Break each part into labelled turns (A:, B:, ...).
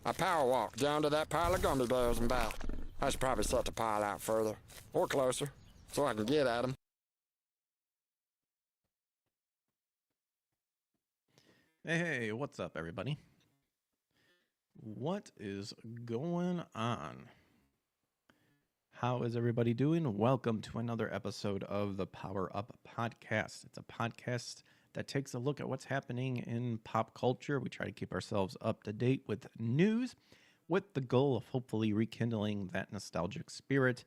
A: I power walked down to that pile of gummy bears and back. I should probably set the pile out further, or closer, so I can get at them.
B: Hey, what's up, everybody? What is going on? How is everybody doing? Welcome to another episode of the Power Up Podcast. It's a podcast that takes a look at what's happening in pop culture. We try to keep ourselves up to date with news with the goal of hopefully rekindling that nostalgic spirit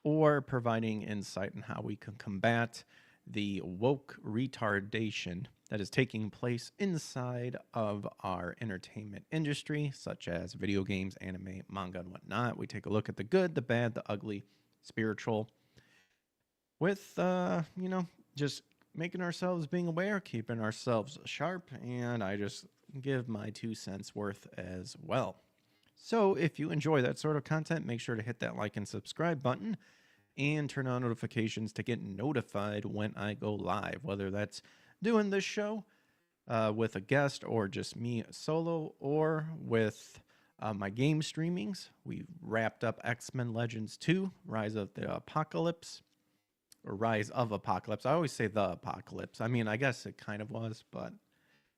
B: or providing insight on how we can combat the woke retardation that is taking place inside of our entertainment industry, such as video games, anime, manga, and whatnot. We take a look at the good, the bad, the ugly, spiritual, with, just making ourselves being aware, keeping ourselves sharp, and I just give my 2 cents worth as well. So if you enjoy that sort of content, make sure to hit that like and subscribe button and turn on notifications to get notified when I go live, whether that's doing this show with a guest or just me solo or with my game streamings. We wrapped up X-Men Legends 2, Rise of the Apocalypse, or Rise of Apocalypse. I always say the Apocalypse. I mean, I guess it kind of was, but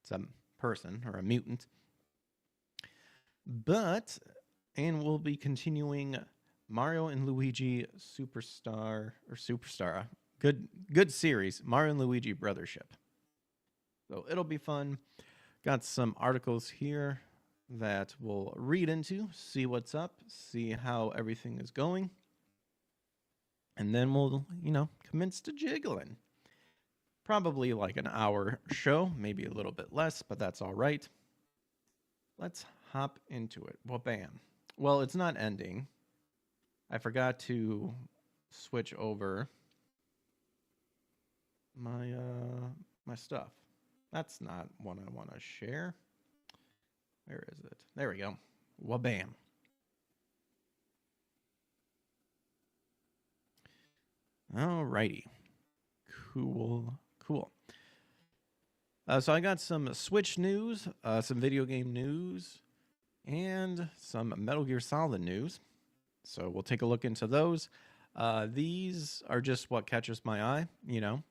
B: it's a person or a mutant. And we'll be continuing Mario and Luigi Superstar. Good series, Mario and Luigi Brothership. So it'll be fun. Got some articles here that we'll read into, see what's up, see how everything is going. And then we'll, commence to jiggling. Probably like an hour show, maybe a little bit less, but that's all right. Let's hop into it. Well, bam. Well, it's not ending. I forgot to switch over my stuff. That's not what I want to share. Where is it? There we go. Well, bam. Alrighty. Cool. So I got some Switch news, some video game news, and some Metal Gear Solid news. So we'll take a look into those. These are just what catches my eye,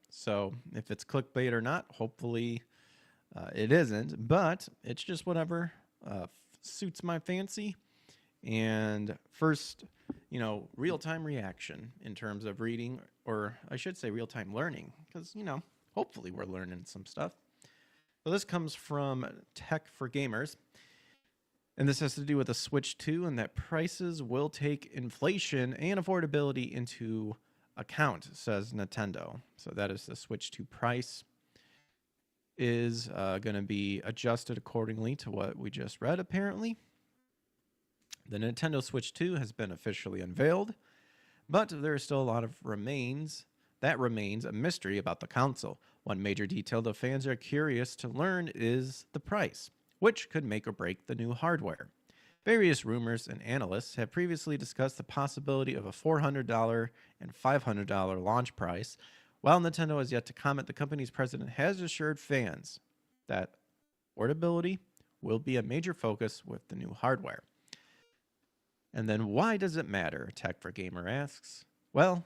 B: So if it's clickbait or not, hopefully it isn't. But it's just whatever suits my fancy. And first, real-time reaction in terms of reading, or I should say real-time learning, because, hopefully we're learning some stuff. So this comes from Tech for Gamers. And this has to do with the Switch 2 and that prices will take inflation and affordability into account, says Nintendo. So that is the Switch 2 price is going to be adjusted accordingly to what we just read, apparently. The Nintendo Switch 2 has been officially unveiled, but there is still a lot of remains a mystery about the console. One major detail the fans are curious to learn is the price, which could make or break the new hardware. Various rumors and analysts have previously discussed the possibility of a $400 and $500 launch price. While Nintendo has yet to comment, the company's president has assured fans that affordability will be a major focus with the new hardware. And then why does it matter? Tech for Gamer asks. Well,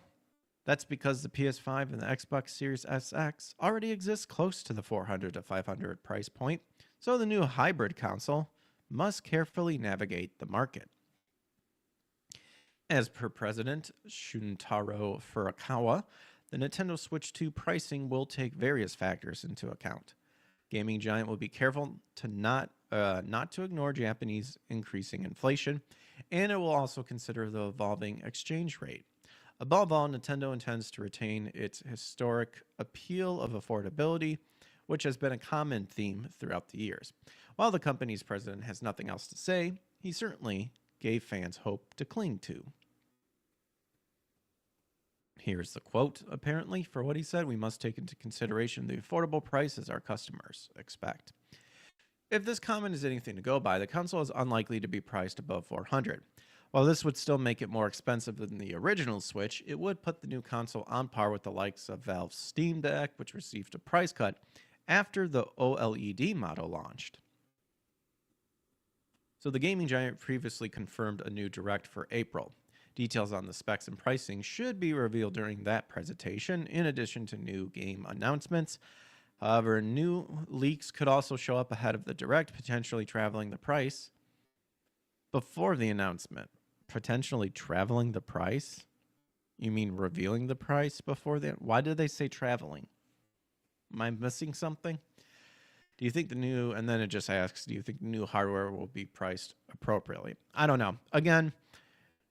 B: that's because the PS5 and the Xbox Series SX already exist close to the $400 to $500 price point, so the new hybrid console must carefully navigate the market. As per President Shuntaro Furukawa, the Nintendo Switch 2 pricing will take various factors into account. Gaming giant will be careful to not to ignore Japanese increasing inflation, and it will also consider the evolving exchange rate. Above all, Nintendo intends to retain its historic appeal of affordability, which has been a common theme throughout the years. While the company's president has nothing else to say, he certainly gave fans hope to cling to. Here's the quote, apparently, for what he said. We must take into consideration the affordable prices our customers expect. If this comment is anything to go by, the console is unlikely to be priced above $400. While this would still make it more expensive than the original Switch, it would put the new console on par with the likes of Valve's Steam Deck, which received a price cut after the OLED model launched. So the gaming giant previously confirmed a new Direct for April. Details on the specs and pricing should be revealed during that presentation, in addition to new game announcements. However, new leaks could also show up ahead of the Direct, potentially traveling the price before the announcement. Potentially traveling the price? You mean revealing the price before the... Why did they say traveling? Am I missing something? Do you think the new... And then it just asks, do you think the new hardware will be priced appropriately? I don't know. Again,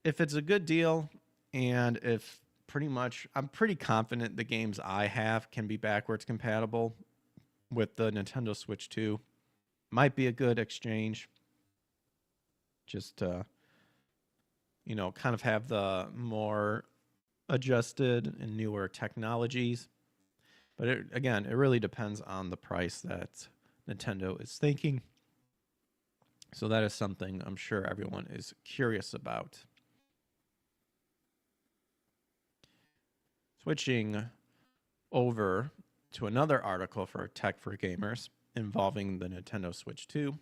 B: if it's a good deal and if pretty much... I'm pretty confident the games I have can be backwards compatible with the Nintendo Switch 2. Might be a good exchange. Just you know, kind of have the more adjusted and newer technologies. But again, it really depends on the price that Nintendo is thinking. So that is something I'm sure everyone is curious about. Switching over to another article for Tech for Gamers involving the Nintendo Switch 2.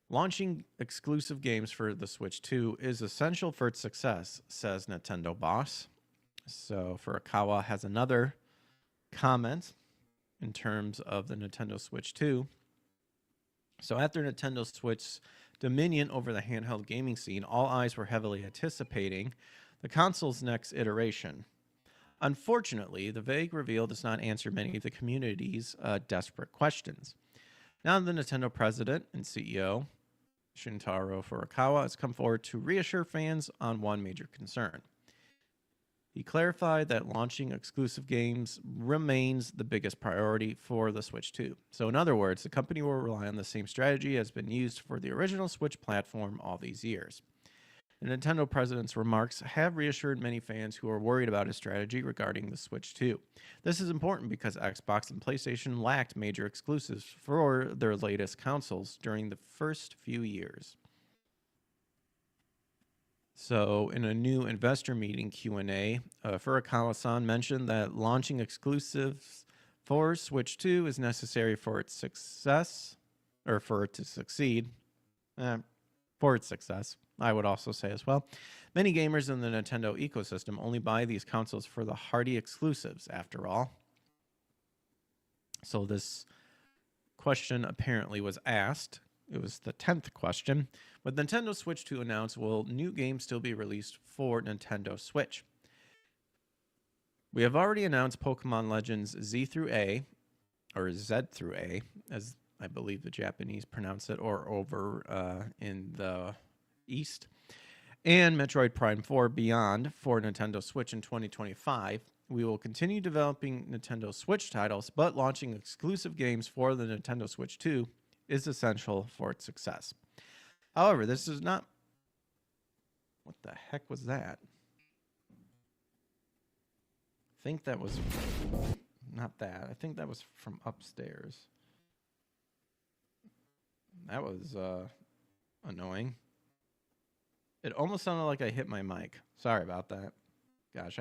B: Launching exclusive games for the Switch 2 is essential for its success, says Nintendo boss. So Furukawa has another comment in terms of the Nintendo Switch 2. So after Nintendo Switch's dominion over the handheld gaming scene, all eyes were heavily anticipating the console's next iteration. Unfortunately, the vague reveal does not answer many of the community's desperate questions. Now the Nintendo president and CEO, Shintaro Furukawa, has come forward to reassure fans on one major concern. He clarified that launching exclusive games remains the biggest priority for the Switch 2. So in other words, the company will rely on the same strategy as been used for the original Switch platform all these years. The Nintendo president's remarks have reassured many fans who are worried about his strategy regarding the Switch 2. This is important because Xbox and PlayStation lacked major exclusives for their latest consoles during the first few years. So, in a new investor meeting Q&A, Furukawa-san mentioned that launching exclusives for Switch 2 is necessary for its success, or for it to succeed. For its success, I would also say as well. Many gamers in the Nintendo ecosystem only buy these consoles for the hardy exclusives, after all. So this question apparently was asked. It was the 10th question. With Nintendo Switch 2 announced, will new games still be released for Nintendo Switch? We have already announced Pokemon Legends Z through A, or Z through A, as I believe the Japanese pronounce it, or over in the East, and Metroid Prime 4 Beyond for Nintendo Switch in 2025. We will continue developing Nintendo Switch titles, but launching exclusive games for the Nintendo Switch 2 is essential for its success. However, this is not... What the heck was that? I think that was... Not that. I think that was from upstairs. That was annoying. It almost sounded like I hit my mic. Sorry about that. Gosh,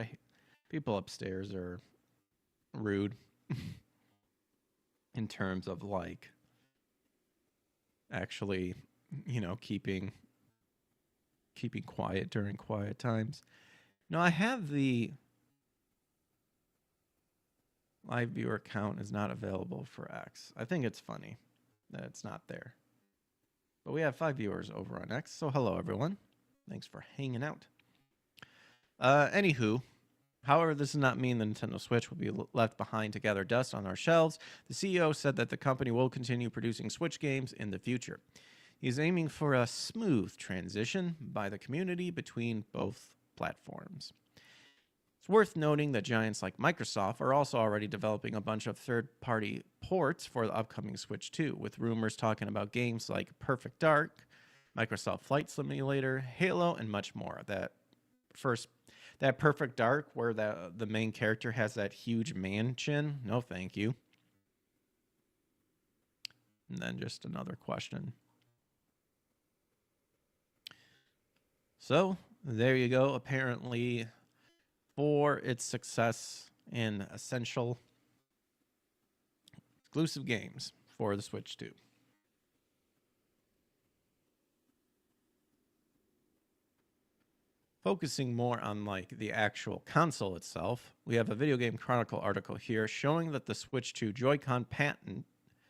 B: people upstairs are rude in terms of like actually, you know, keeping quiet during quiet times. No, I have the live viewer count is not available for X. I think it's funny that it's not there. But we have 5 viewers over on X, so hello everyone. Thanks for hanging out. Anywho, however, this does not mean the Nintendo Switch will be left behind to gather dust on our shelves. The CEO said that the company will continue producing Switch games in the future. He's aiming for a smooth transition by the community between both platforms. It's worth noting that giants like Microsoft are also already developing a bunch of third-party ports for the upcoming Switch 2, with rumors talking about games like Perfect Dark, Microsoft Flight Simulator, Halo, and much more. That Perfect Dark, where the main character has that huge man chin, no thank you. And then just another question. So, there you go. Apparently, for its success in essential exclusive games for the Switch 2. focusing more on like the actual console itself, we have a Video Game Chronicle article here showing that the Switch 2 Joy-Con patent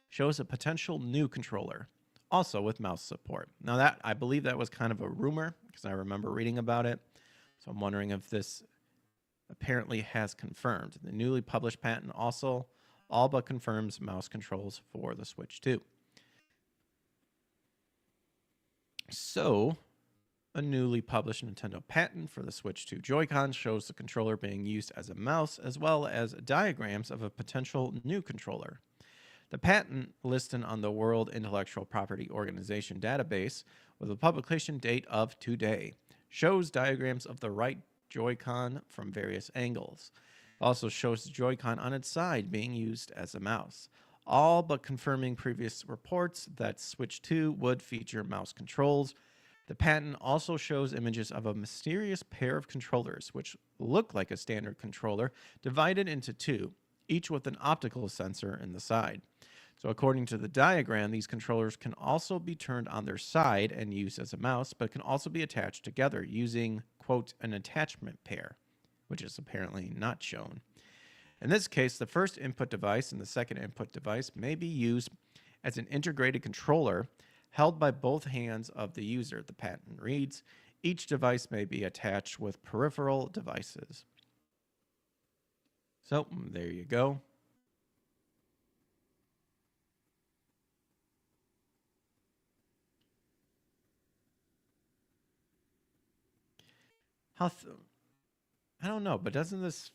B: shows a potential new controller, also with mouse support. Now that, I believe that was kind of a rumor because I remember reading about it. So I'm wondering if this apparently has confirmed. The newly published patent also all but confirms mouse controls for the Switch 2. So, a newly published Nintendo patent for the Switch 2 Joy-Con shows the controller being used as a mouse, as well as diagrams of a potential new controller. The patent, listed on the World Intellectual Property Organization database with a publication date of today, shows diagrams of the right Joy-Con from various angles. Also shows the Joy-Con on its side being used as a mouse, all but confirming previous reports that Switch 2 would feature mouse controls. The patent also shows images of a mysterious pair of controllers, which look like a standard controller, divided into two, each with an optical sensor in the side. So according to the diagram, these controllers can also be turned on their side and used as a mouse, but can also be attached together using, quote, an attachment pair, which is apparently not shown. In this case, the first input device and the second input device may be used as an integrated controller held by both hands of the user. The patent reads, each device may be attached with peripheral devices. So, there you go. I don't know, but doesn't this...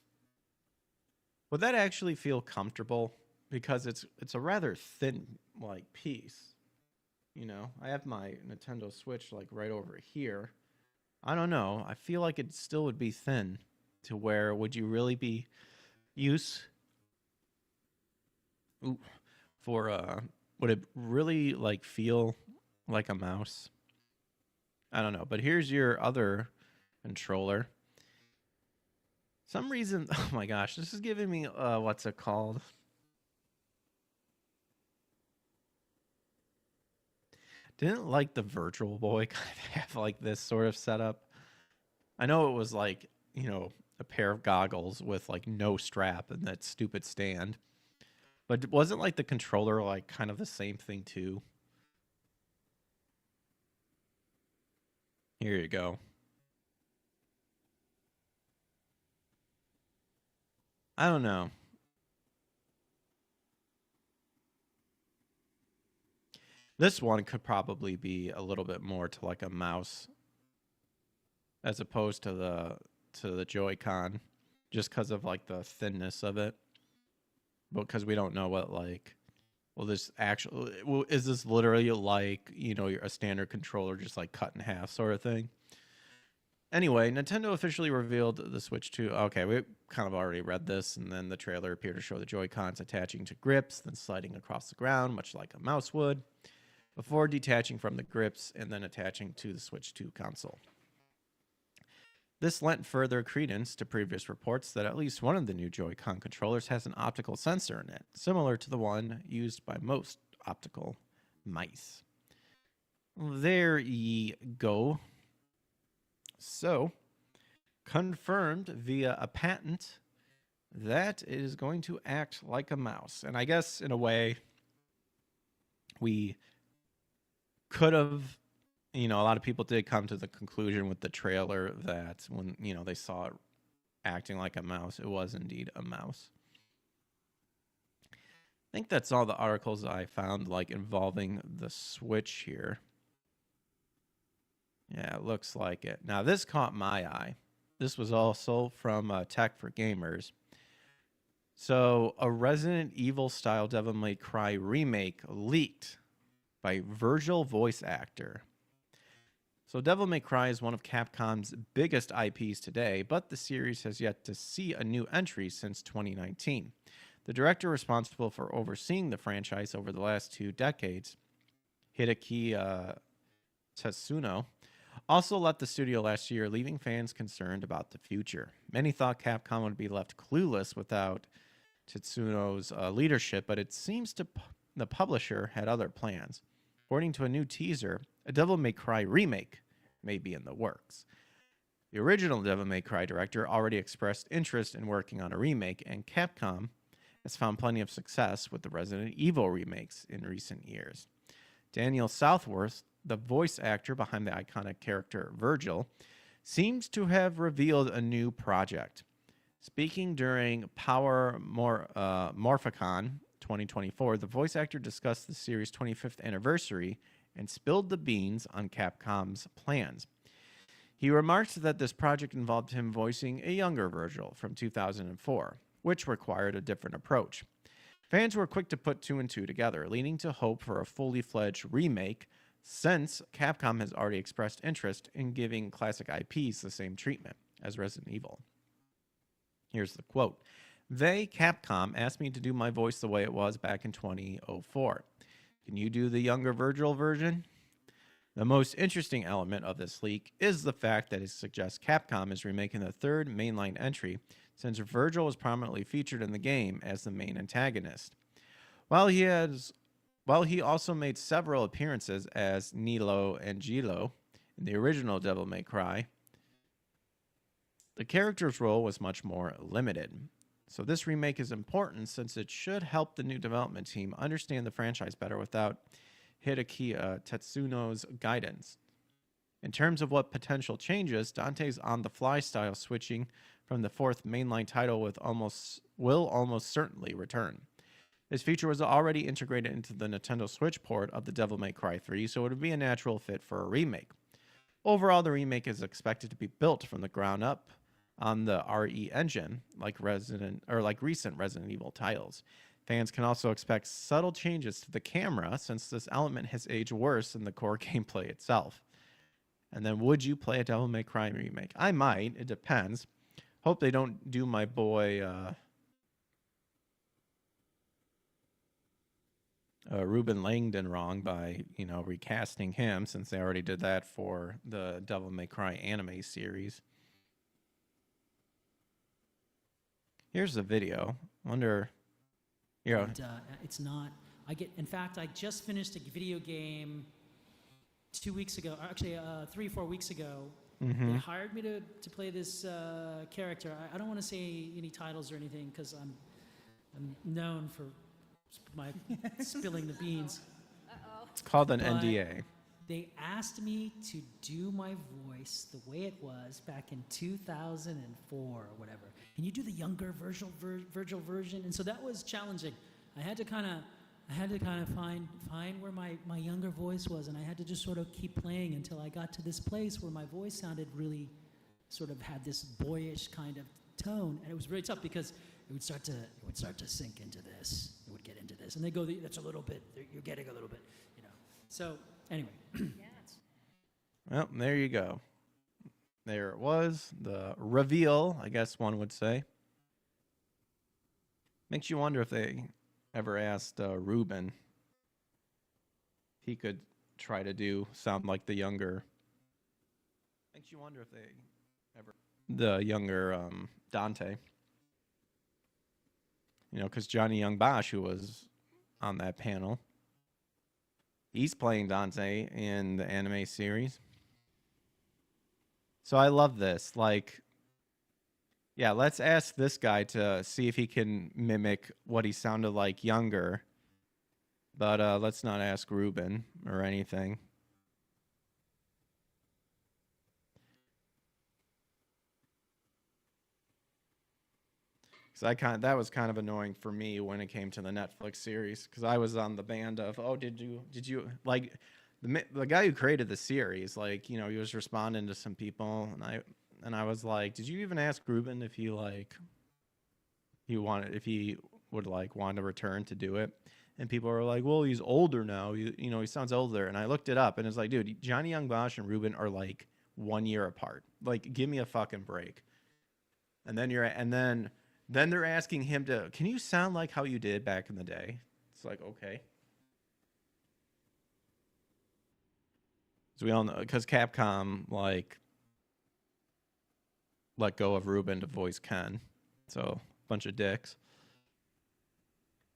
B: Would that actually feel comfortable? Because it's a rather thin, like, piece. You know, I have my Nintendo Switch, like, right over here. I don't know. I feel like it still would be thin to where would you really be use for, would it really, like, feel like a mouse? I don't know. But here's your other controller. Some reason, oh my gosh, this is giving me, what's it called? Didn't like the Virtual Boy kind of have like this sort of setup? I know it was like, you know, a pair of goggles with like no strap and that stupid stand. But wasn't like the controller like kind of the same thing too? Here you go. I don't know. This one could probably be a little bit more to like a mouse as opposed to the Joy-Con, just because of like the thinness of it. Because we don't know what like, well, this actually, well, is this literally like, you know, a standard controller just like cut in half sort of thing? Anyway, Nintendo officially revealed the Switch 2. Okay, we kind of already read this, and then the trailer appeared to show the Joy-Cons attaching to grips, then sliding across the ground, much like a mouse would, before detaching from the grips and then attaching to the Switch 2 console. This lent further credence to previous reports that at least one of the new Joy-Con controllers has an optical sensor in it, similar to the one used by most optical mice. There ye go. So, confirmed via a patent that it is going to act like a mouse. And I guess, in a way, we could have, you know, a lot of people did come to the conclusion with the trailer that when, you know, they saw it acting like a mouse, it was indeed a mouse. I think that's all the articles I found, like, involving the Switch here. Yeah, it looks like it. Now, this caught my eye. This was also from Tech for Gamers. So, a Resident Evil-style Devil May Cry remake leaked by Virgil voice actor. So, Devil May Cry is one of Capcom's biggest IPs today, but the series has yet to see a new entry since 2019. The director responsible for overseeing the franchise over the last 2 decades, Hideki Tsuno, also left the studio last year, leaving fans concerned about the future. Many thought Capcom would be left clueless without Tsuno's leadership, but it seems the publisher had other plans. According to a new teaser, a Devil May Cry remake may be in the works. The original Devil May Cry director already expressed interest in working on a remake, and Capcom has found plenty of success with the Resident Evil remakes in recent years. Daniel Southworth, the voice actor behind the iconic character Virgil, seems to have revealed a new project. Speaking during Morphicon 2024, the voice actor discussed the series' 25th anniversary and spilled the beans on Capcom's plans. He remarked that this project involved him voicing a younger Virgil from 2004, which required a different approach. Fans were quick to put two and two together, leading to hope for a fully fledged remake, since Capcom has already expressed interest in giving classic IPs the same treatment as Resident Evil. Here's the quote. Capcom, asked me to do my voice the way it was back in 2004. Can you do the younger Virgil version? The most interesting element of this leak is the fact that it suggests Capcom is remaking the third mainline entry, since Virgil was prominently featured in the game as the main antagonist. While he also made several appearances as Nilo and Gilo in the original Devil May Cry, the character's role was much more limited. So this remake is important since it should help the new development team understand the franchise better without Hideki Tetsuno's guidance. In terms of what potential changes, Dante's on-the-fly style switching from the fourth mainline title will almost certainly return. This feature was already integrated into the Nintendo Switch port of the Devil May Cry 3, so it would be a natural fit for a remake. Overall, the remake is expected to be built from the ground up on the RE engine, like recent Resident Evil titles. Fans can also expect subtle changes to the camera, since this element has aged worse than the core gameplay itself. And then, would you play a Devil May Cry remake? I might. It depends. Hope they don't do my boy Ruben Langdon wrong by, recasting him, since they already did that for the Devil May Cry anime series. Here's the video. Wonder...
C: And, it's not. In fact, I just finished a video game 2 weeks ago, or actually 3 or 4 weeks ago.
B: Mm-hmm.
C: They hired me to play this character. I don't want to say any titles or anything because I'm known for my spilling the beans.
B: It's called an
C: But
B: NDA.
C: They asked me to do my voice the way it was back in 2004 or whatever. Can you do the younger Virgil version? And so that was challenging. I had to kind of find where my younger voice was, and I had to just sort of keep playing until I got to this place where my voice sounded really sort of had this boyish kind of tone, and it was really tough because it would start to sink into this. It would get into this, and they go, "That's a little bit. You're getting a little bit, So anyway.
B: Well, there you go. There it was, the reveal, I guess one would say. Makes you wonder if they ever asked Ruben if he could try to sound like the younger. Makes you wonder if they ever the younger Dante. Because Johnny Young Bosch, who was on that panel, he's playing Dante in the anime series. So I love this. Let's ask this guy to see if he can mimic what he sounded like younger. But let's not ask Ruben or anything. That was kind of annoying for me when it came to the Netflix series, because I was on the band of, did you like the guy who created the series, he was responding to some people, and I was like, did you even ask Ruben if he would want to return to do it? And people were like, well, he's older now, he sounds older. And I looked it up, and it's like, dude, Johnny Young Bosch and Ruben are 1 year apart. Give me a fucking break. And then they're asking him can you sound like how you did back in the day? It's like, okay. So we all know, because Capcom, let go of Ruben to voice Ken. So, bunch of dicks.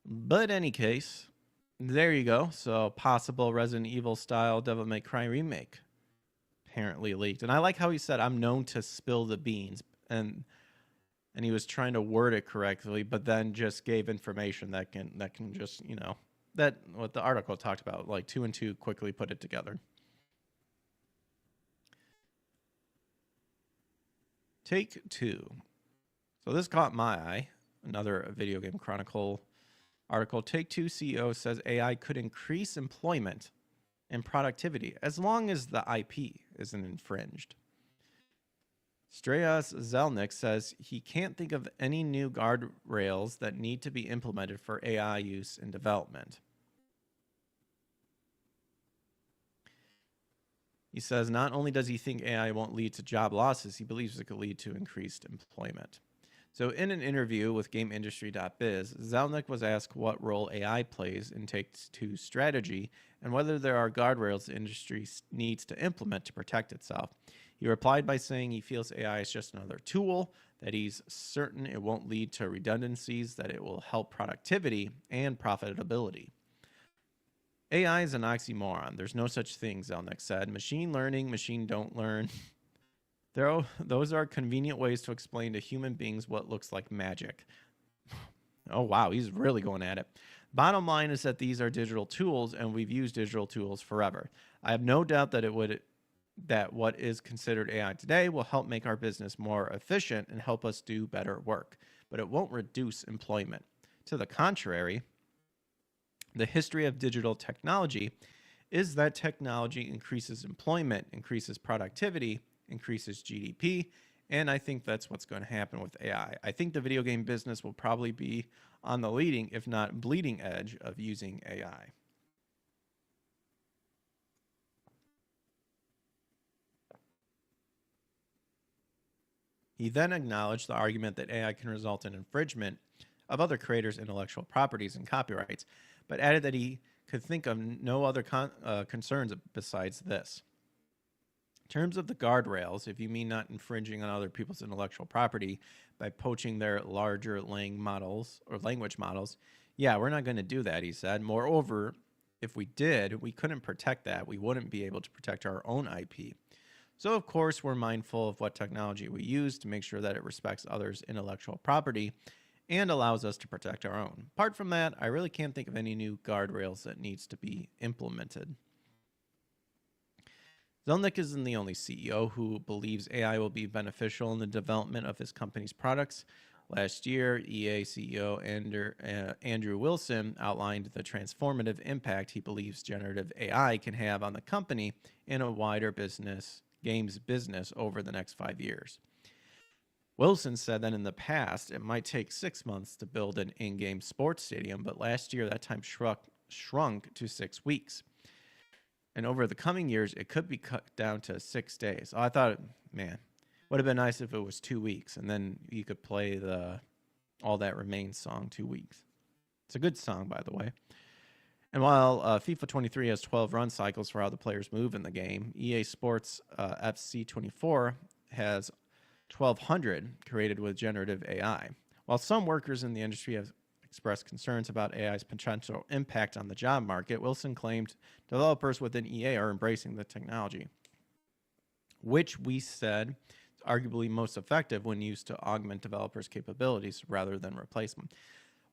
B: But any case, there you go. So, possible Resident Evil style Devil May Cry remake. apparently leaked. And I like how he said, "I'm known to spill the beans," and he was trying to word it correctly, but then just gave information that can just, that what the article talked about, like 2 and 2 quickly put it together. Take-Two. So this caught my eye. Another Video Game Chronicle article. Take-Two CEO says AI could increase employment and productivity as long as the IP isn't infringed. Strauss Zelnick says he can't think of any new guardrails that need to be implemented for AI use in development. He says not only does he think AI won't lead to job losses, he believes it could lead to increased employment. So in an interview with GameIndustry.biz, Zelnick was asked what role AI plays in Take-Two's strategy and whether there are guardrails the industry needs to implement to protect itself. He replied by saying he feels AI is just another tool, that he's certain it won't lead to redundancies, that it will help productivity and profitability. AI is an oxymoron. There's no such thing, Zelnick said. Machine learning, machine don't learn. Those are convenient ways to explain to human beings what looks like magic. Oh, wow, he's really going at it. Bottom line is that these are digital tools, and we've used digital tools forever. I have no doubt that what is considered AI today will help make our business more efficient and help us do better work, but it won't reduce employment. To the contrary, the history of digital technology is that technology increases employment, increases productivity, increases GDP, and I think that's what's going to happen with AI. I think the video game business will probably be on the leading, if not bleeding edge, of using AI. He then acknowledged the argument that AI can result in infringement of other creators' intellectual properties and copyrights, but added that he could think of no other concerns besides this. In terms of the guardrails, if you mean not infringing on other people's intellectual property by poaching their larger language models, yeah, we're not going to do that, he said. Moreover, if we did, we couldn't protect that. We wouldn't be able to protect our own IP. So, of course, we're mindful of what technology we use to make sure that it respects others' intellectual property and allows us to protect our own. Apart from that, I really can't think of any new guardrails that needs to be implemented. Zelnick isn't the only CEO who believes AI will be beneficial in the development of his company's products. Last year, EA CEO Andrew Wilson outlined the transformative impact he believes generative AI can have on the company and a wider games business over the next 5 years. Wilson said that in the past, it might take 6 months to build an in-game sports stadium, but last year that time shrunk to 6 weeks. And over the coming years, it could be cut down to 6 days. I thought, man, would have been nice if it was 2 weeks, and then you could play the All That Remains song 2 weeks. It's a good song, by the way. And while FIFA 23 has 12 run cycles for how the players move in the game, EA Sports FC 24 has 1,200 created with generative AI. While some workers in the industry have expressed concerns about AI's potential impact on the job market, Wilson claimed developers within EA are embracing the technology, which we said is arguably most effective when used to augment developers' capabilities rather than replace them.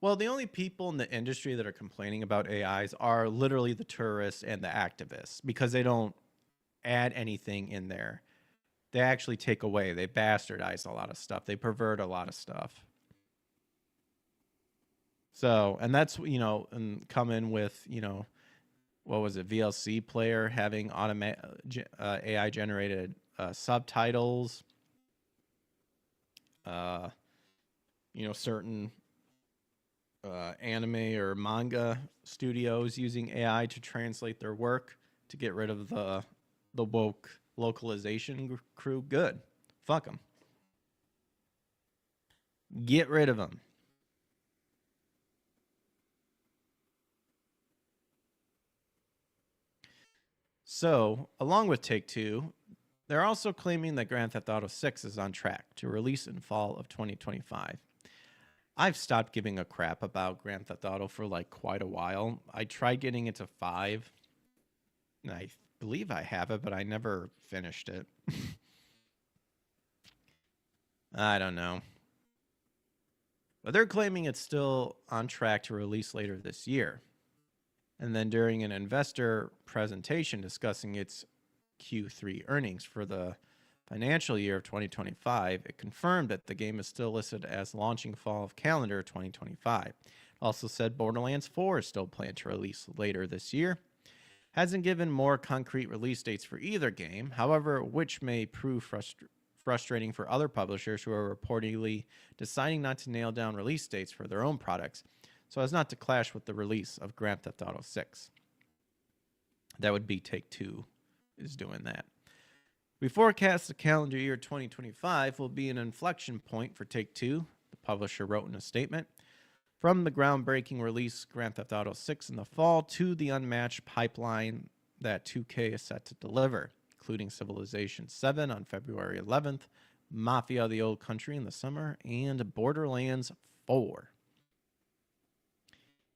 B: Well, the only people in the industry that are complaining about AIs are literally the tourists and the activists, because they don't add anything in there. They actually take away, they bastardize a lot of stuff, they pervert a lot of stuff. So, and that's, and come in with, what was it, VLC player having AI generated subtitles, certain anime or manga studios using AI to translate their work to get rid of the woke localization crew. Good. Fuck them. Get rid of them. So, along with Take-Two, they're also claiming that Grand Theft Auto 6 is on track to release in fall of 2025. I've stopped giving a crap about Grand Theft Auto for quite a while. I tried getting it to 5, and I believe I have it, but I never finished it. I don't know. But they're claiming it's still on track to release later this year. And then during an investor presentation discussing its Q3 earnings for the financial year of 2025, it confirmed that the game is still listed as launching fall of calendar 2025. It also said Borderlands 4 is still planned to release later this year. Hasn't given more concrete release dates for either game, however, which may prove frustrating for other publishers who are reportedly deciding not to nail down release dates for their own products so as not to clash with the release of Grand Theft Auto 6. That would be Take-Two is doing that. We forecast the calendar year 2025 will be an inflection point for Take-Two, the publisher wrote in a statement. From the groundbreaking release Grand Theft Auto 6 in the fall to the unmatched pipeline that 2K is set to deliver, including Civilization 7 on February 11th, Mafia: The Old Country in the summer, and Borderlands 4.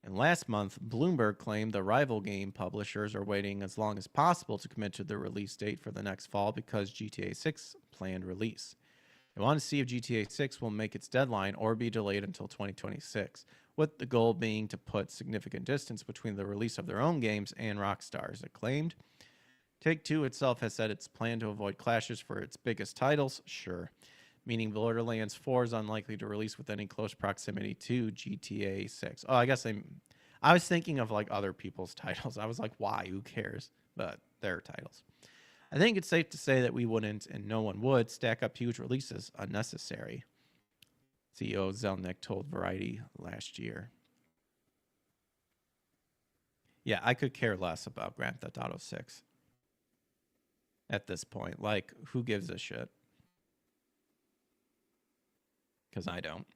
B: And last month, Bloomberg claimed the rival game publishers are waiting as long as possible to commit to the release date for the next fall because GTA 6 planned release. They want to see if GTA 6 will make its deadline or be delayed until 2026, with the goal being to put significant distance between the release of their own games and Rockstar's, it claimed. Take-Two itself has said it's planned to avoid clashes for its biggest titles, sure, meaning Borderlands 4 is unlikely to release with any close proximity to GTA 6. Oh, I guess I was thinking of like other people's titles. I was like, why? Who cares? But their titles. I think it's safe to say that we wouldn't, and no one would, stack up huge releases unnecessary, CEO Zelnick told Variety last year. Yeah, I could care less about Grand Theft Auto 6 at this point. Like, who gives a shit? Because I don't.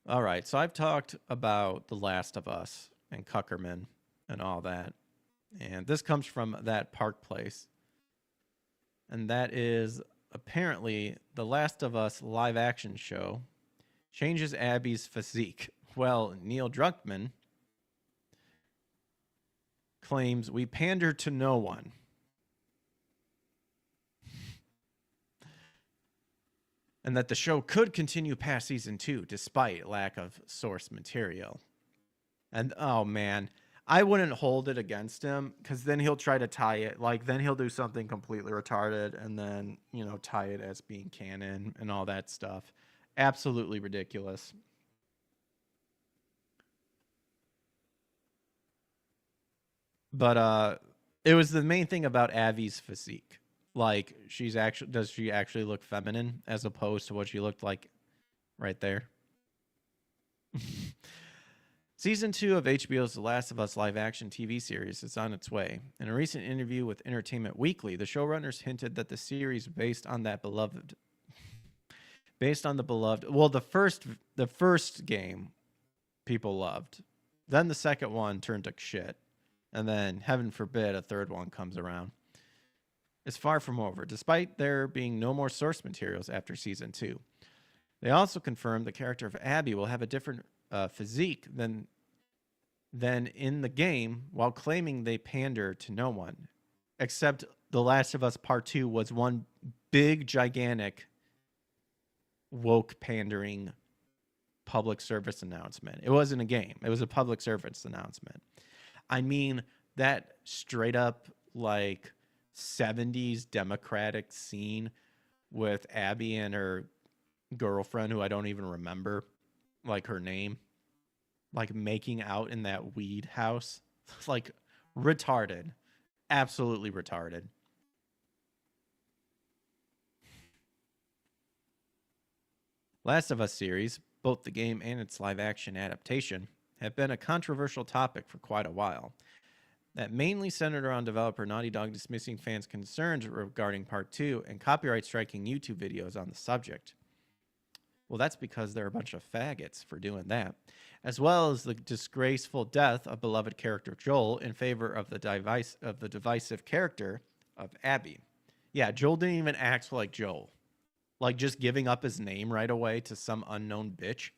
B: All right, so I've talked about The Last of Us and Kuckerman and all that. And this comes from That Park Place. And that is apparently The Last of Us live action show changes Abby's physique. Well, Neil Druckmann claims we pander to no one. And that the show could continue past season 2 despite lack of source material. And oh man, I wouldn't hold it against him because then he'll try to tie it. Like, then he'll do something completely retarded and then, tie it as being canon and all that stuff. Absolutely ridiculous. But it was the main thing about Abby's physique. Like, does she actually look feminine as opposed to what she looked like right there? Season 2 of HBO's The Last of Us live-action TV series is on its way. In a recent interview with Entertainment Weekly, the showrunners hinted that the series based on the beloved. Well, the first game people loved. Then the second one turned to shit. And then, heaven forbid, a third one comes around. Is far from over, despite there being no more source materials after season 2. They also confirmed the character of Abby will have a different physique than in the game, while claiming they pander to no one. Except The Last of Us Part 2 was one big, gigantic, woke pandering public service announcement. It wasn't a game. It was a public service announcement. I mean, that straight up, like, 70s Democratic scene with Abby and her girlfriend, who I don't even remember, like, her name, like, making out in that weed house. Like, retarded. Absolutely retarded. Last of Us series, both the game and its live-action adaptation, have been a controversial topic for quite a while. That mainly centered around developer Naughty Dog dismissing fans' concerns regarding Part 2 and copyright striking YouTube videos on the subject. Well, that's because they're a bunch of faggots for doing that, as well as the disgraceful death of beloved character Joel in favor of the divisive character of Abby. Yeah, Joel didn't even act like Joel. Like, just giving up his name right away to some unknown bitch.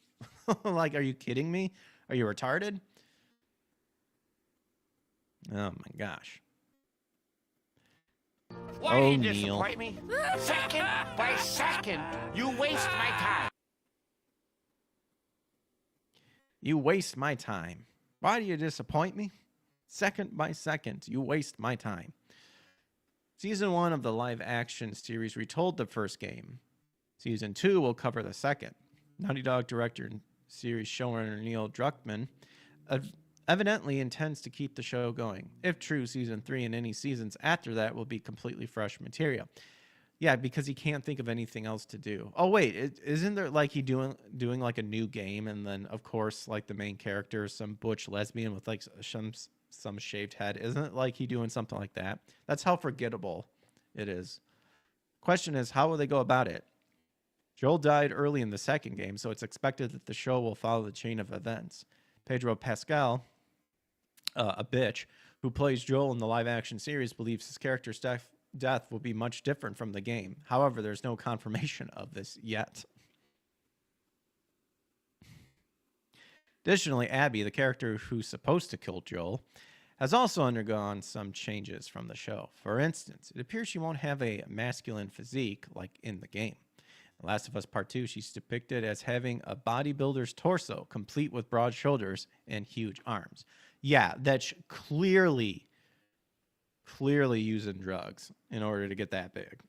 B: Like, are you kidding me? Are you retarded? Oh my gosh.
D: Why
B: Oh,
D: do you
B: Neil.
D: disappoint me? Second by second, you waste my time.
B: You waste my time. Why do you disappoint me? Second by second, you waste my time. Season 1 of the live action series retold the first game. Season 2 will cover the second. Naughty Dog director and series showrunner Neil Druckmann evidently intends to keep the show going. If true, Season 3 and any seasons after that will be completely fresh material. Yeah, because he can't think of anything else to do. Oh wait, isn't there like he doing like a new game, and then of course like the main character is some butch lesbian with like some shaved head? Isn't it like he doing something like that? That's how forgettable it is. Question is, how will they go about it? Joel died early in the second game, so it's expected that the show will follow the chain of events. Pedro Pascal, a bitch, who plays Joel in the live-action series, believes his character's death will be much different from the game. However, there's no confirmation of this yet. Additionally, Abby, the character who's supposed to kill Joel, has also undergone some changes from the show. For instance, it appears she won't have a masculine physique like in the game. In Last of Us Part 2, she's depicted as having a bodybuilder's torso, complete with broad shoulders and huge arms. Yeah, that's clearly using drugs in order to get that big.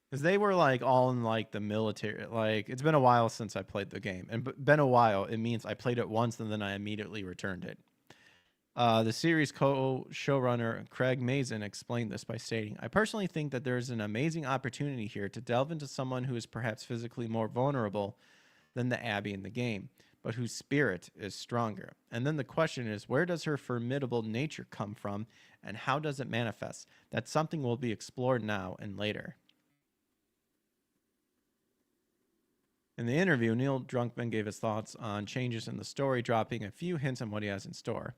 B: Because they were like all in like the military. Like, it's been a while since I played the game. And been a while, it means I played it once and then I immediately returned it. The series co-showrunner Craig Mazin explained this by stating, "I personally think that there's an amazing opportunity here to delve into someone who is perhaps physically more vulnerable than the Abby in the game, but whose spirit is stronger. And then the question is, where does her formidable nature come from, and how does it manifest? That's something will be explored now and later." In the interview, Neil Druckmann gave his thoughts on changes in the story, dropping a few hints on what he has in store.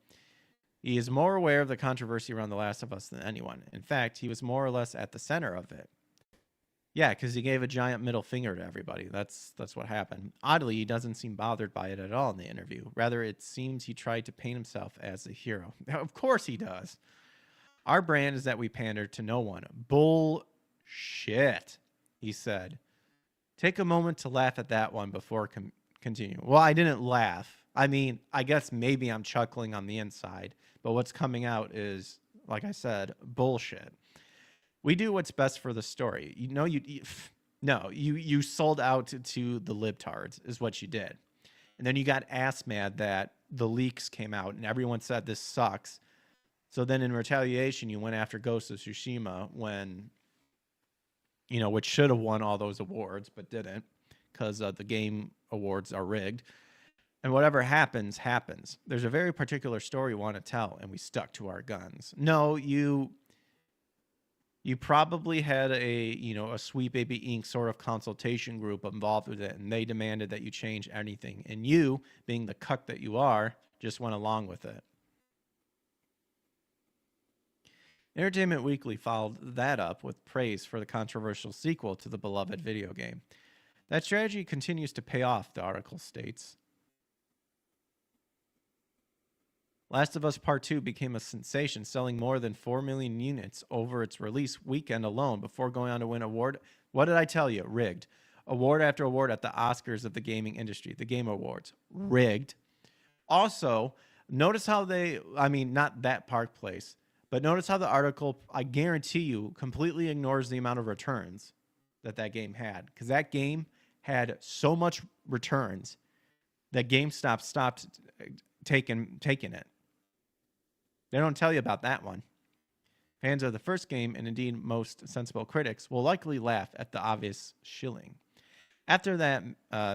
B: He is more aware of the controversy around The Last of Us than anyone. In fact, he was more or less at the center of it. Yeah, because he gave a giant middle finger to everybody. That's what happened. Oddly, he doesn't seem bothered by it at all in the interview. Rather, it seems he tried to paint himself as a hero. Of course he does. "Our brand is that we pander to no one." Bullshit, he said. Take a moment to laugh at that one before continue. Well, I didn't laugh. I mean, I guess maybe I'm chuckling on the inside, but what's coming out is, like I said, bullshit. We do what's best for the story. You sold out to the libtards is what you did. And then you got ass mad that the leaks came out and everyone said this sucks. So then in retaliation, you went after Ghost of Tsushima when, which should have won all those awards, but didn't, because the game awards are rigged. And whatever happens, happens. There's a very particular story we want to tell, and we stuck to our guns. No, you probably had a Sweet Baby Inc. sort of consultation group involved with it, and they demanded that you change anything. And you, being the cuck that you are, just went along with it. Entertainment Weekly followed that up with praise for the controversial sequel to the beloved video game. That strategy continues to pay off, the article states. Last of Us Part 2 became a sensation, selling more than 4 million units over its release weekend alone before going on to win award. What did I tell you? Rigged. Award after award at the Oscars of the gaming industry, the Game Awards. Rigged. Also, notice how not that Park Place, but notice how the article, I guarantee you, completely ignores the amount of returns that game had. Because that game had so much returns that GameStop stopped taking it. They don't tell you about that one. Fans of the first game, and indeed most sensible critics, will likely laugh at the obvious shilling. After that,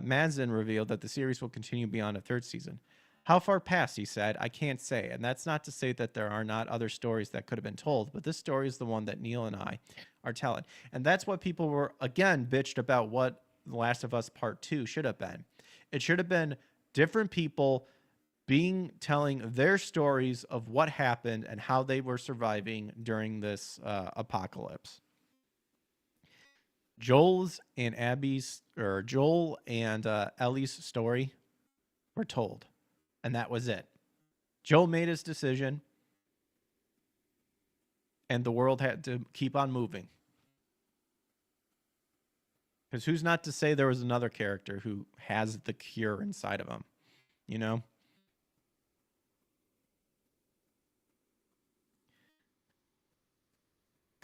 B: Mazin revealed that the series will continue beyond a third season. How far past, he said, I can't say. And that's not to say that there are not other stories that could have been told, but this story is the one that Neil and I are telling. And that's what people were, again, bitched about what The Last of Us Part 2 should have been. It should have been different people telling their stories of what happened and how they were surviving during this apocalypse. Joel and Ellie's story were told, and that was it. Joe made his decision, and the world had to keep on moving. Because who's not to say there was another character who has the cure inside of him, you know?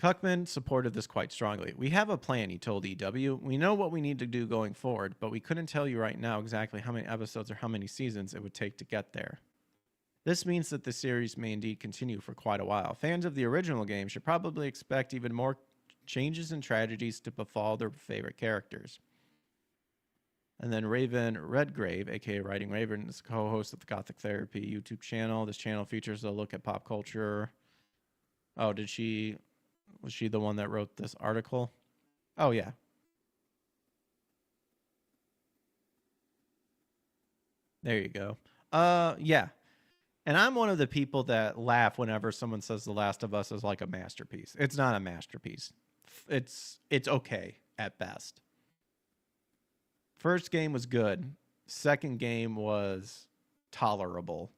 B: Cuckman supported this quite strongly. We have a plan, he told EW. We know what we need to do going forward, but we couldn't tell you right now exactly how many episodes or how many seasons it would take to get there. This means that the series may indeed continue for quite a while. Fans of the original game should probably expect even more changes and tragedies to befall their favorite characters. And then Raven Redgrave, aka Writing Raven, is co-host of the Gothic Therapy YouTube channel. This channel features a look at pop culture. Oh, was she the one that wrote this article? Oh, yeah. There you go. Yeah. And I'm one of the people that laugh whenever someone says The Last of Us is like a masterpiece. It's not a masterpiece. It's okay at best. First game was good. Second game was tolerable.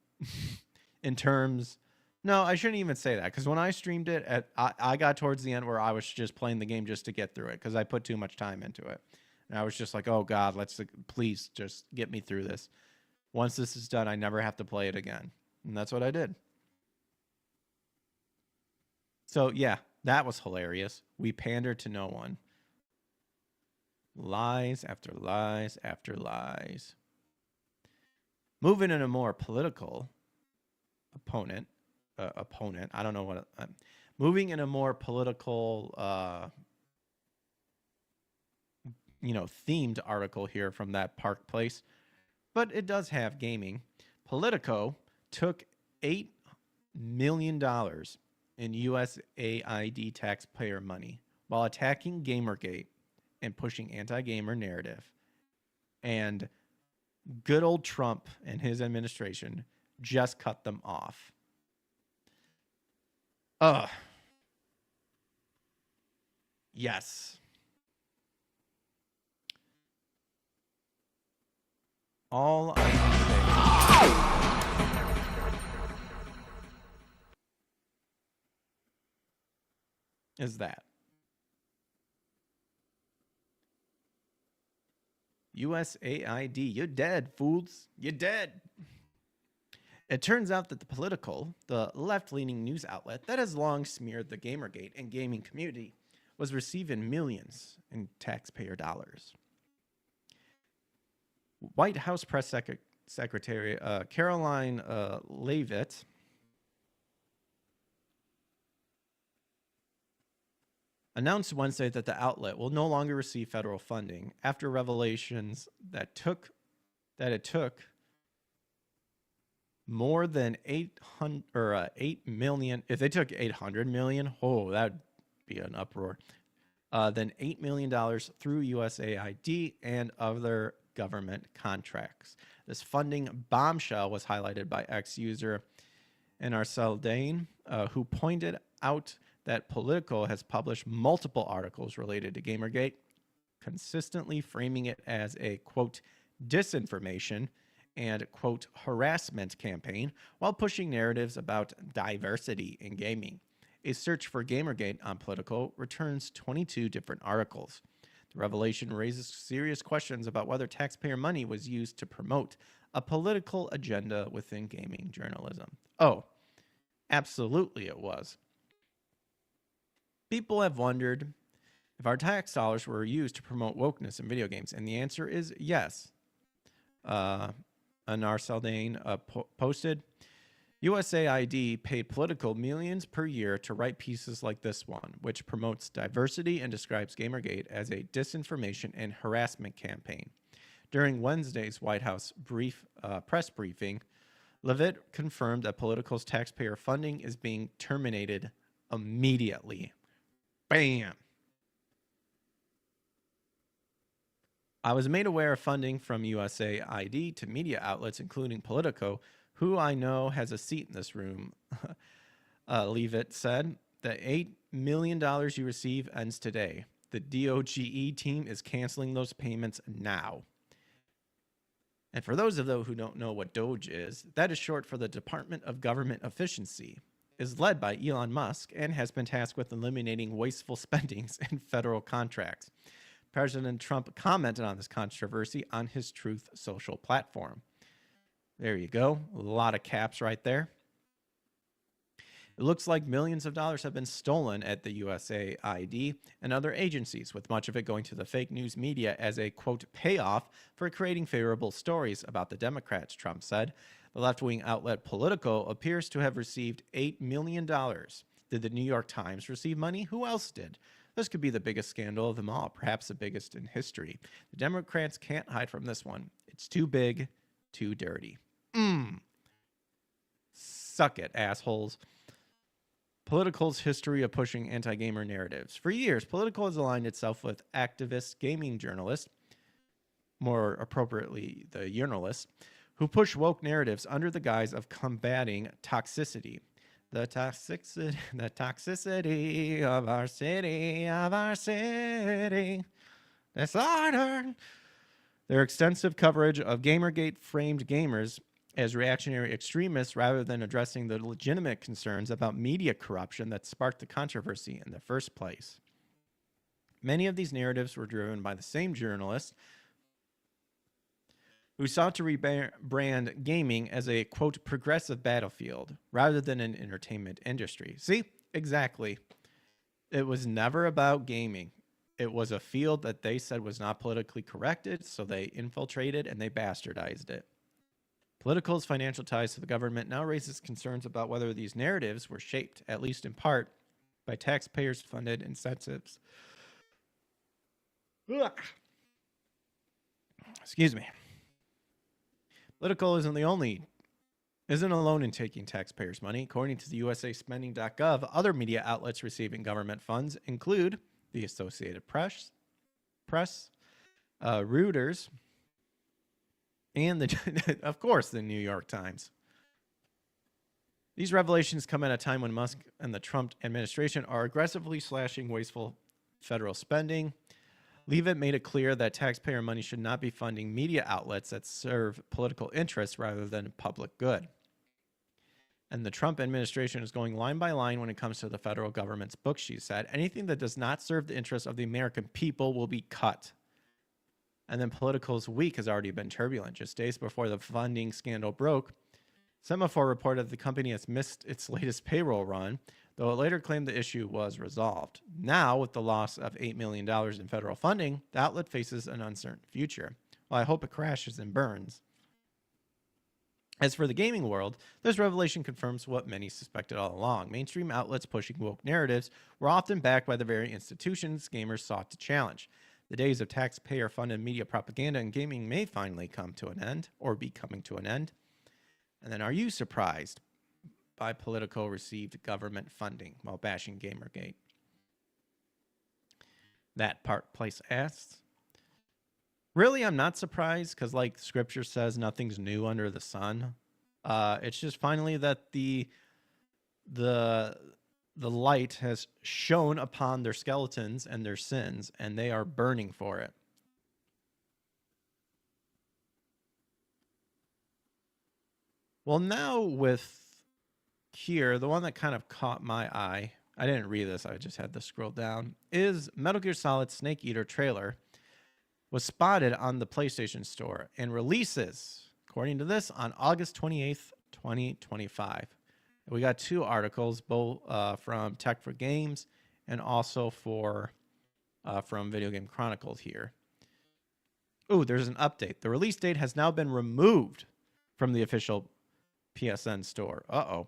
B: In terms... No, I shouldn't even say that, because when I streamed it, I got towards the end where I was just playing the game just to get through it, because I put too much time into it. And I was just like, oh, God, please just get me through this. Once this is done, I never have to play it again. And that's what I did. So, yeah, that was hilarious. We pandered to no one. Lies after lies after lies. Moving in a more political opponent. I don't know what. Moving in a more political, themed article here from that Park Place, but it does have gaming. Politico took $8 million in USAID taxpayer money while attacking Gamergate and pushing anti-gamer narrative. And good old Trump and his administration just cut them off. Yes. All I can say is that USAID, you're dead, fools. You're dead. It turns out that the Political, the left-leaning news outlet that has long smeared the Gamergate and gaming community, was receiving millions in taxpayer dollars. White House Press Secretary Caroline Leavitt announced Wednesday that the outlet will no longer receive federal funding after revelations that it took more than 8 million. If they took 800 million, that'd be an uproar. Then $8 million through USAID and other government contracts. This funding bombshell was highlighted by ex-user Anar Saldane, who pointed out that Politico has published multiple articles related to Gamergate, consistently framing it as a, quote, disinformation and, quote, harassment campaign while pushing narratives about diversity in gaming. A search for Gamergate on Politico returns 22 different articles. The revelation raises serious questions about whether taxpayer money was used to promote a political agenda within gaming journalism. Oh, absolutely it was. People have wondered if our tax dollars were used to promote wokeness in video games, and the answer is yes. Anar Saldane posted, USAID paid Politico millions per year to write pieces like this one, which promotes diversity and describes Gamergate as a disinformation and harassment campaign. During Wednesday's White House press briefing, Leavitt confirmed that Politico's taxpayer funding is being terminated immediately. Bam! I was made aware of funding from USAID to media outlets, including Politico, who I know has a seat in this room, Leavitt said. The $8 million you receive ends today. The DOGE team is canceling those payments now. And for those of those who don't know what DOGE is, that is short for the Department of Government Efficiency, is led by Elon Musk and has been tasked with eliminating wasteful spendings in federal contracts. President Trump commented on this controversy on his Truth Social platform. There you go. A lot of caps right there. It looks like millions of dollars have been stolen at the USAID and other agencies, with much of it going to the fake news media as a, quote, payoff for creating favorable stories about the Democrats, Trump said. The left-wing outlet Politico appears to have received $8 million. Did the New York Times receive money? Who else did? This could be the biggest scandal of them all, perhaps the biggest in history. The Democrats can't hide from this one. It's too big, too dirty. Suck it, assholes. Political's history of pushing anti-gamer narratives. For years, Political has aligned itself with activist gaming journalists, more appropriately the journalists, who push woke narratives under the guise of combating toxicity. The toxicity of our city, disorder. Their extensive coverage of Gamergate framed gamers as reactionary extremists rather than addressing the legitimate concerns about media corruption that sparked the controversy in the first place. Many of these narratives were driven by the same journalists who sought to rebrand gaming as a, quote, progressive battlefield rather than an entertainment industry. See? Exactly. It was never about gaming. It was a field that they said was not politically corrected, so they infiltrated and they bastardized it. Political's financial ties to the government now raises concerns about whether these narratives were shaped, at least in part, by taxpayers-funded incentives. Ugh. Excuse me. Political isn't alone in taking taxpayers' money. According to the USAspending.gov, other media outlets receiving government funds include the Associated Press, Reuters, and of course, the New York Times. These revelations come at a time when Musk and the Trump administration are aggressively slashing wasteful federal spending. Leavitt made it clear that taxpayer money should not be funding media outlets that serve political interests rather than public good. And the Trump administration is going line by line when it comes to the federal government's books, she said. Anything that does not serve the interests of the American people will be cut. And then Political's week has already been turbulent. Just days before the funding scandal broke, Semaphore reported the company has missed its latest payroll run, though it later claimed the issue was resolved. Now, with the loss of $8 million in federal funding, the outlet faces an uncertain future. Well, I hope it crashes and burns. As for the gaming world, this revelation confirms what many suspected all along. Mainstream outlets pushing woke narratives were often backed by the very institutions gamers sought to challenge. The days of taxpayer-funded media propaganda in gaming may finally come to an end, or be coming to an end. And then, are you surprised by Politico received government funding while bashing Gamergate? That part place asks. Really, I'm not surprised, because like scripture says, nothing's new under the sun. It's just finally that the light has shone upon their skeletons and their sins, and they are burning for it. Well, now with here, the one that kind of caught my eye, I didn't read this, I just had to scroll down, is Metal Gear Solid Snake Eater trailer was spotted on the PlayStation Store and releases, according to this, on August 28th, 2025. We got two articles, both from Tech for Games and also from Video Game Chronicles here. Ooh, there's an update. The release date has now been removed from the official PSN store. Uh-oh.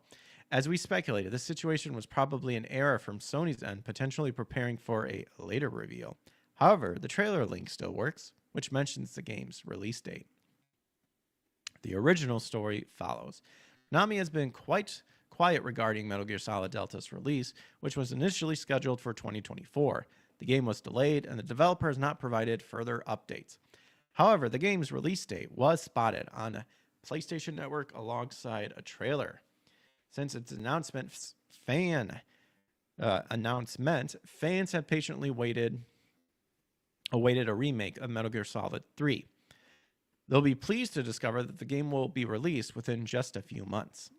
B: As we speculated, this situation was probably an error from Sony's end, potentially preparing for a later reveal. However, the trailer link still works, which mentions the game's release date. The original story follows. Konami has been quite quiet regarding Metal Gear Solid Delta's release, which was initially scheduled for 2024. The game was delayed, and the developer has not provided further updates. However, the game's release date was spotted on PlayStation Network alongside a trailer. Since its announcement, fans have patiently awaited a remake of Metal Gear Solid 3. They'll be pleased to discover that the game will be released within just a few months.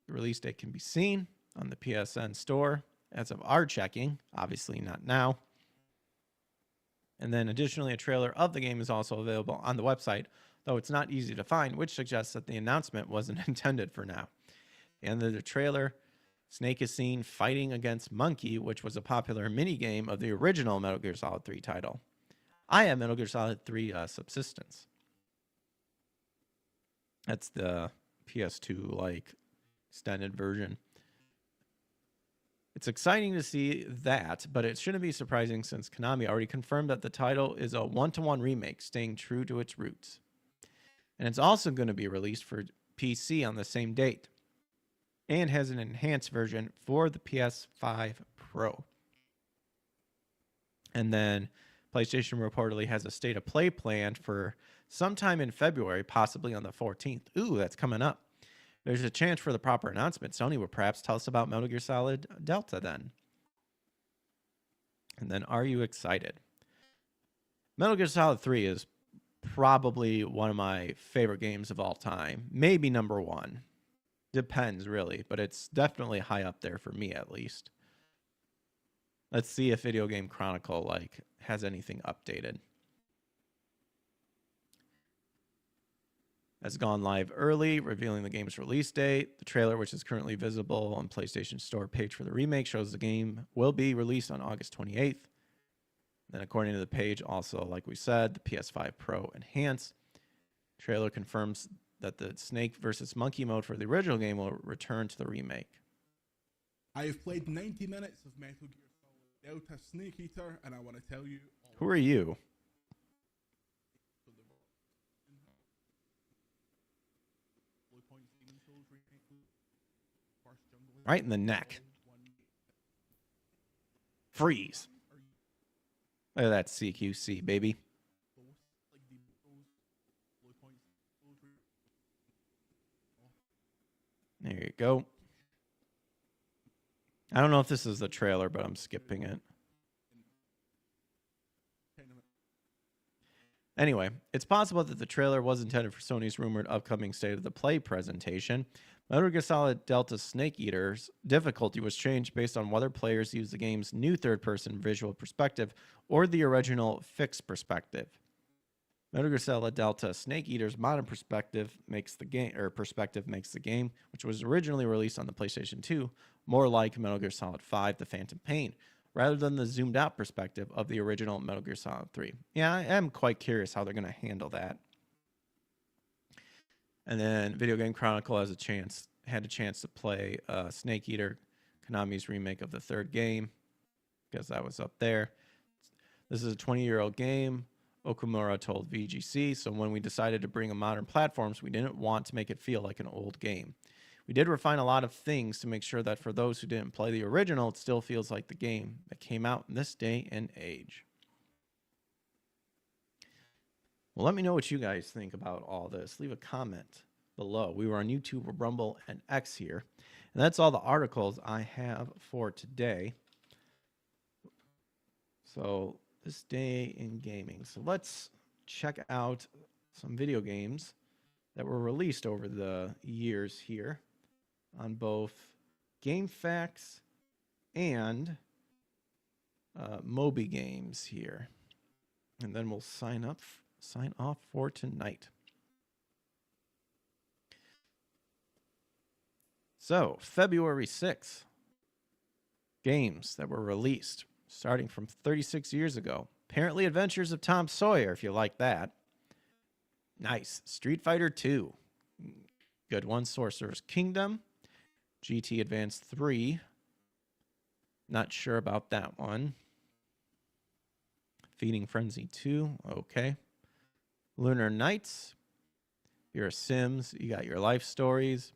B: The release date can be seen on the PSN store as of our checking, obviously not now. And then additionally, a trailer of the game is also available on the website, though it's not easy to find, which suggests that the announcement wasn't intended for now. And the trailer, Snake is seen fighting against Monkey, which was a popular mini-game of the original Metal Gear Solid 3 title. I have Metal Gear Solid 3 Subsistence. That's the PS2 like extended version. It's exciting to see that, but it shouldn't be surprising since Konami already confirmed that the title is a one-to-one remake, staying true to its roots. And it's also going to be released for PC on the same date, and has an enhanced version for the PS5 Pro. And then PlayStation reportedly has a state of play planned for sometime in February, possibly on the 14th. Ooh, that's coming up. There's a chance for the proper announcement. Sony will perhaps tell us about Metal Gear Solid Delta then. And then, are you excited? Metal Gear Solid 3 is probably one of my favorite games of all time. Maybe number one. Depends, really. But it's definitely high up there for me, at least. Let's see if Video Game Chronicle has anything updated. Has gone live early, revealing the game's release date. The trailer, which is currently visible on PlayStation Store page for the remake, shows the game will be released on August 28th. Then, according to the page, also, like we said, the PS5 Pro Enhanced trailer confirms that the Snake versus Monkey mode for the original game will return to the remake.
E: I have played 90 minutes of Metal Gear Solid Delta Snake Eater, and I want to tell you...
B: Who are you? Right in the neck. Freeze. Look at that CQC, baby. There you go. I don't know if this is the trailer, but I'm skipping it. Anyway, it's possible that the trailer was intended for Sony's rumored upcoming State of the Play presentation. Metal Gear Solid Delta Snake Eater's difficulty was changed based on whether players use the game's new third-person visual perspective or the original fixed perspective. Metal Gear Solid Delta Snake Eater's modern perspective makes the game, which was originally released on the PlayStation 2, more like Metal Gear Solid 5: The Phantom Pain, rather than the zoomed-out perspective of the original Metal Gear Solid 3. Yeah, I am quite curious how they're going to handle that. And then Video Game Chronicle had a chance to play Snake Eater, Konami's remake of the third game. Guess that was up there. This is a 20-year-old game, Okumura told VGC, so when we decided to bring a modern platforms, we didn't want to make it feel like an old game. We did refine a lot of things to make sure that for those who didn't play the original, it still feels like the game that came out in this day and age. Well, let me know what you guys think about all this. Leave a comment below. We were on YouTube, Rumble, and X here. And that's all the articles I have for today. So, this day in gaming. So, let's check out some video games that were released over the years here on both GameFAQs and Moby Games here. And then we'll sign off for tonight. So, February 6th, games that were released starting from 36 years ago. Apparently Adventures of Tom Sawyer, if you like that. Nice. Street Fighter 2. Good one. Sorcerer's Kingdom. GT Advance 3. Not sure about that one. Feeding Frenzy 2. Okay. Lunar Nights. You're a Sims. You got your life stories.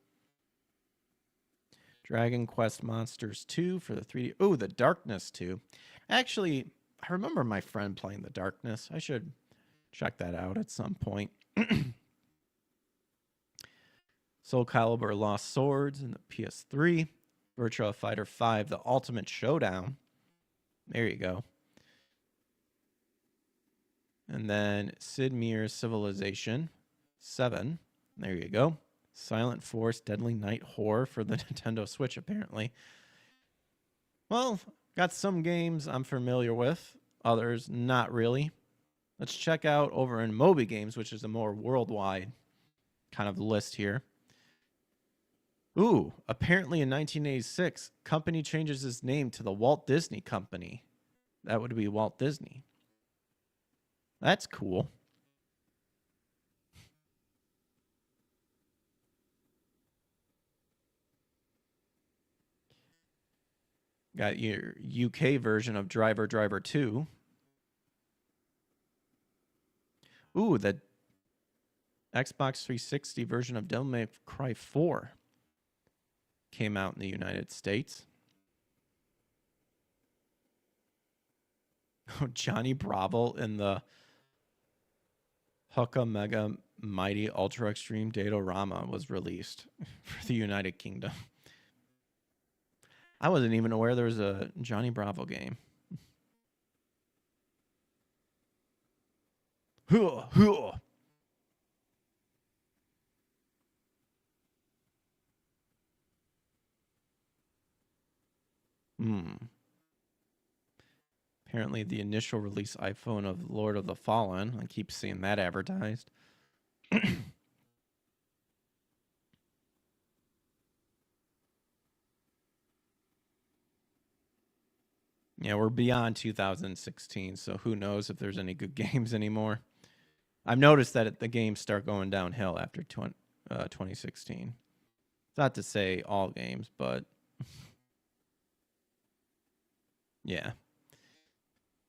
B: Dragon Quest Monsters 2 for the 3D. Oh, the Darkness 2. Actually, I remember my friend playing the Darkness. I should check that out at some point. Soul Calibur Lost Swords in the PS3. Virtua Fighter 5, The Ultimate Showdown. There you go. And then Sid Meier's Civilization 7. There you go. Silent Force Deadly Night Horror for the Nintendo Switch, apparently. Well, got some games I'm familiar with, others not really. Let's check out over in Moby Games, which is a more worldwide kind of list here. Ooh, apparently in 1986, company changes its name to the Walt Disney Company. That would be Walt Disney. That's cool. Got your UK version of Driver 2. Ooh, the Xbox 360 version of Devil May Cry 4 came out in the United States. Oh, Johnny Bravo in the Hukka Mega Mighty Ultra Extreme Datorama was released for the United Kingdom. I wasn't even aware there was a Johnny Bravo game. Apparently the initial release iPhone of Lord of the Fallen. I keep seeing that advertised. Yeah, we're beyond 2016, so who knows if there's any good games anymore. I've noticed that the games start going downhill after 2016. It's not to say all games, but yeah.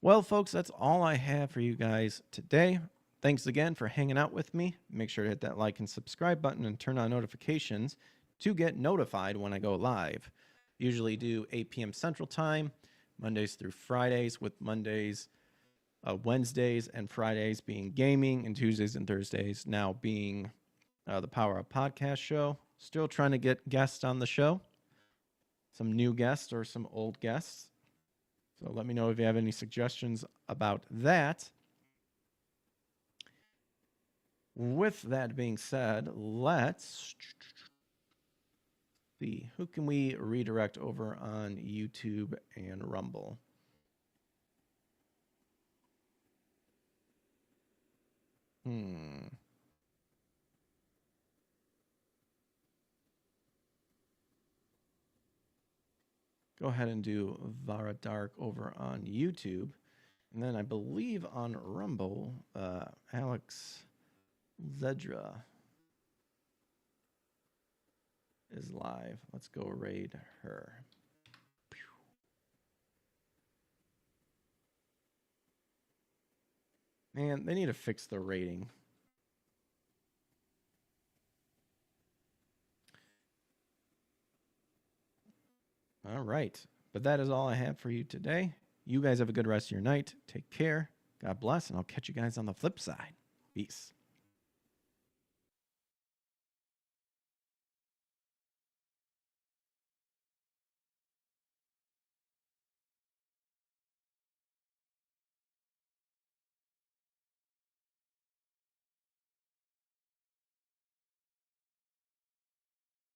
B: Well, folks, that's all I have for you guys today. Thanks again for hanging out with me. Make sure to hit that like and subscribe button and turn on notifications to get notified when I go live. Usually do 8 p.m. Central Time, Mondays through Fridays, with Wednesdays and Fridays being gaming, and Tuesdays and Thursdays now being the Power Up Podcast show. Still trying to get guests on the show, some new guests or some old guests. So let me know if you have any suggestions about that. With that being said, let's see. Who can we redirect over on YouTube and Rumble? Go ahead and do Vara Dark over on YouTube. And then I believe on Rumble, Alex Zedra is live. Let's go raid her. Man, they need to fix the rating. All right. But that is all I have for you today. You guys have a good rest of your night. Take care. God bless. And I'll catch you guys on the flip side. Peace.